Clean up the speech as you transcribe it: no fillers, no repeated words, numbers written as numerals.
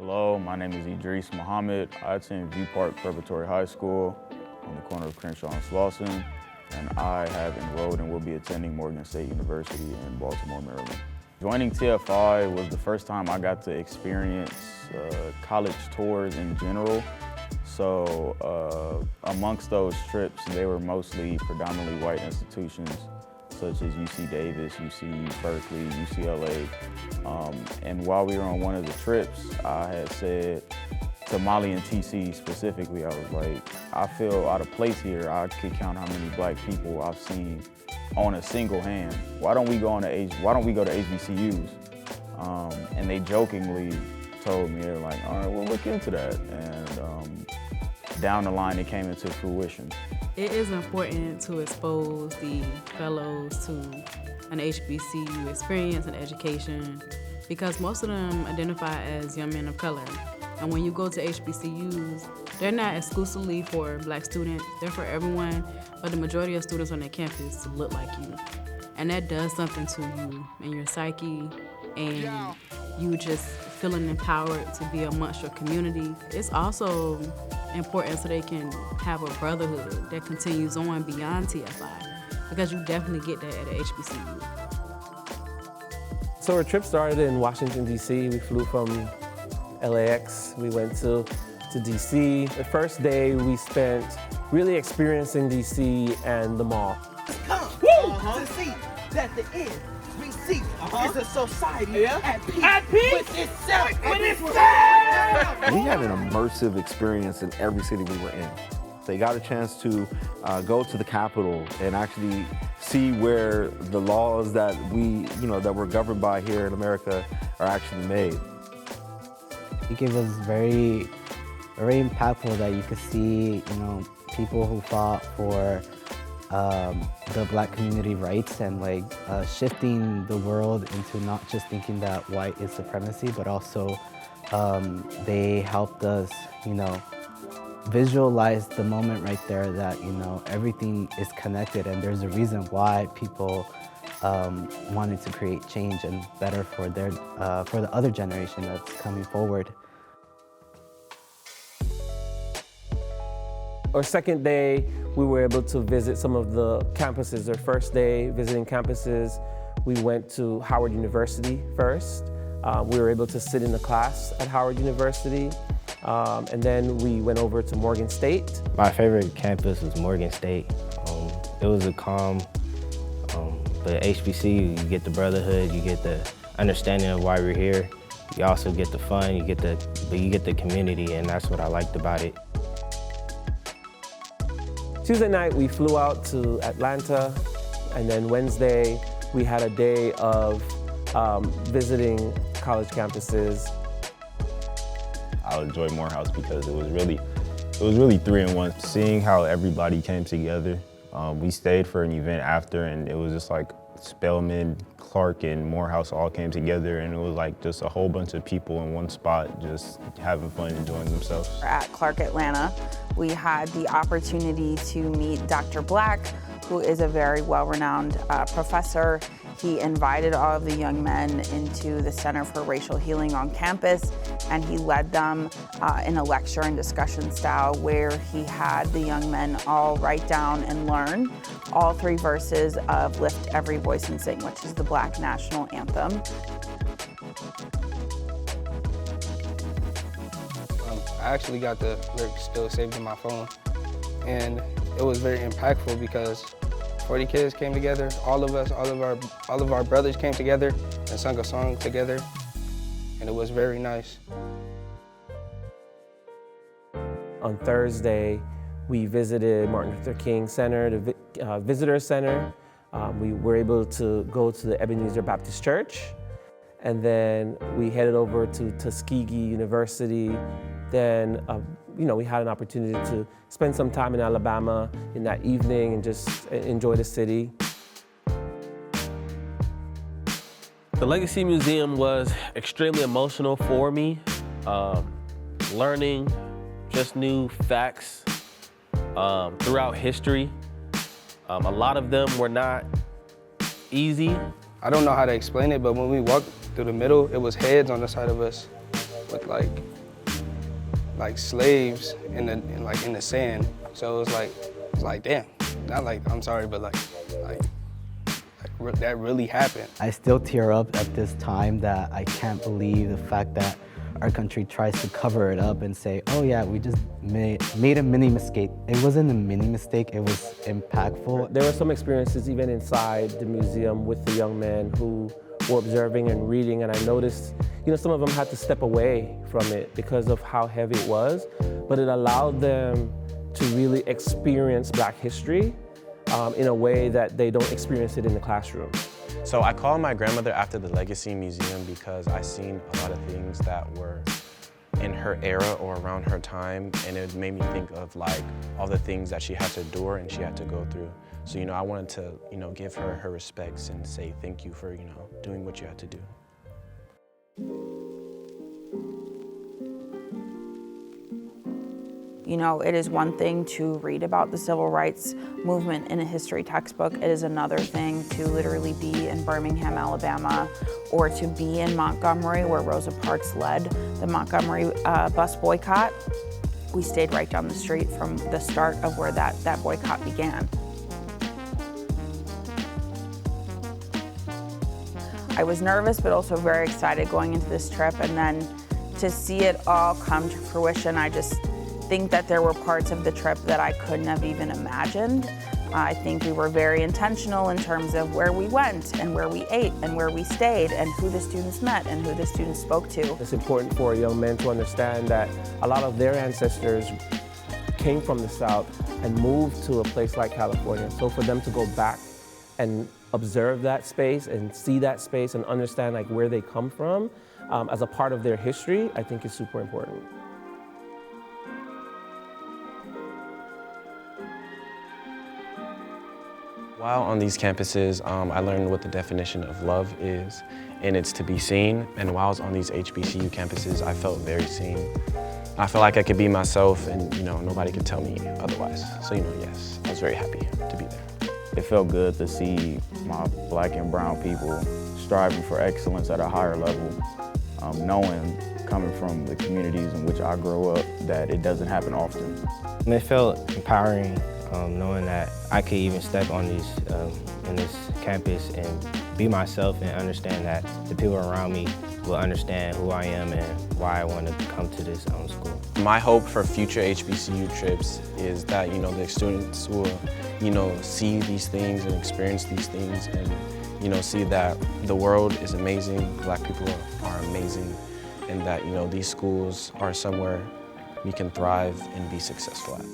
Hello, my name is Idris Muhammad. I attend View Park Preparatory High School on the corner of Crenshaw and Slauson, and I have enrolled and will be attending Morgan State University in Baltimore, Maryland. Joining TFI was the first time I got to experience college tours in general. So amongst those trips, they were mostly predominantly white institutions, such as UC Davis, UC Berkeley, UCLA. And while we were on one of the trips, I had said to Molly and TC specifically, I was like, I feel out of place here. I could count how many black people I've seen on a single hand. Why don't we go to HBCUs? And they jokingly told me, they're like, all right, we'll look into that. And down the line, it came into fruition. It is important to expose the fellows to an HBCU experience and education because most of them identify as young men of color. And when you go to HBCUs, they're not exclusively for black students, they're for everyone, but the majority of students on their campus look like you. And that does something to you and your psyche, and you just feeling empowered to be amongst your community. It's also important so they can have a brotherhood that continues on beyond TFI, because you definitely get that at a HBCU. So our trip started in Washington, D.C. We flew from LAX. We went to D.C. The first day we spent really experiencing D.C. and the mall. Come to see that the end we see is a society at peace with itself. We had an immersive experience in every city we were in. They got a chance to go to the Capitol and actually see where the laws that that we're governed by here in America are actually made. It gave us very impactful that you could see, people who fought for the black community rights and shifting the world into not just thinking that white is supremacy, but also they helped us, visualize the moment right there that, everything is connected, and there's a reason why people wanted to create change and better for the other generation that's coming forward. Our second day, we were able to visit some of the campuses. Our first day visiting campuses, we went to Howard University first. We were able to sit in the class at Howard University. And then we went over to Morgan State. My favorite campus was Morgan State. It was a calm, but HBCU, you get the brotherhood, you get the understanding of why we're here. You also get the fun, you get the community, and that's what I liked about it. Tuesday night, we flew out to Atlanta, and then Wednesday, we had a day of visiting college campuses. I enjoyed Morehouse because it was really 3-in-1. Seeing how everybody came together. We stayed for an event after, and it was just like Spelman, Clark, and Morehouse all came together, and it was like just a whole bunch of people in one spot just having fun, enjoying themselves. At Clark Atlanta, we had the opportunity to meet Dr. Black, who is a very well-renowned professor. He invited all of the young men into the Center for Racial Healing on campus, and he led them in a lecture and discussion style where he had the young men all write down and learn all 3 verses of Lift Every Voice and Sing, which is the Black national anthem. I actually got the lyrics still saved in my phone, and it was very impactful because 40 kids came together, all of our brothers came together and sung a song together, and it was very nice. On Thursday, we visited Martin Luther King Center, the Visitor Center. We were able to go to the Ebenezer Baptist Church, and then we headed over to Tuskegee University. Then, we had an opportunity to spend some time in Alabama in that evening and just enjoy the city. The Legacy Museum was extremely emotional for me. Learning just new facts throughout history. A lot of them were not easy. I don't know how to explain it, but when we walked through the middle, it was heads on the side of us. with like slaves in the sand. So it's like damn, not like I'm sorry, but like that really happened. I still tear up at this time that I can't believe the fact that our country tries to cover it up and say, oh yeah, we just made a mini mistake. It wasn't a mini mistake, it was impactful. There were some experiences even inside the museum with the young men who were observing and reading, and I noticed, some of them had to step away from it because of how heavy it was, but it allowed them to really experience Black history in a way that they don't experience it in the classroom. So I called my grandmother after the Legacy Museum because I seen a lot of things that were in her era or around her time, and it made me think of like all the things that she had to endure and she had to go through. So I wanted to give her her respects and say thank you for doing what you had to do. It is one thing to read about the civil rights movement in a history textbook. It is another thing to literally be in Birmingham, Alabama, or to be in Montgomery, where Rosa Parks led the Montgomery bus boycott. We stayed right down the street from the start of where that boycott began. I was nervous, but also very excited going into this trip, and then to see it all come to fruition, I just think that there were parts of the trip that I couldn't have even imagined. I think we were very intentional in terms of where we went and where we ate and where we stayed and who the students met and who the students spoke to. It's important for young men to understand that a lot of their ancestors came from the South and moved to a place like California. So for them to go back and observe that space and see that space and understand where they come from as a part of their history, I think is super important. While on these campuses, I learned what the definition of love is, and it's to be seen. And while I was on these HBCU campuses, I felt very seen. I felt like I could be myself, and nobody could tell me otherwise. So yes, I was very happy to be there. It felt good to see my Black and brown people striving for excellence at a higher level, knowing, coming from the communities in which I grew up, that it doesn't happen often. And it felt empowering knowing that I could even step on these in this campus and be myself and understand that the people around me will understand who I am and why I want to come to this school. My hope for future HBCU trips is that the students will see these things and experience these things and see that the world is amazing, Black people are amazing, and that these schools are somewhere we can thrive and be successful at.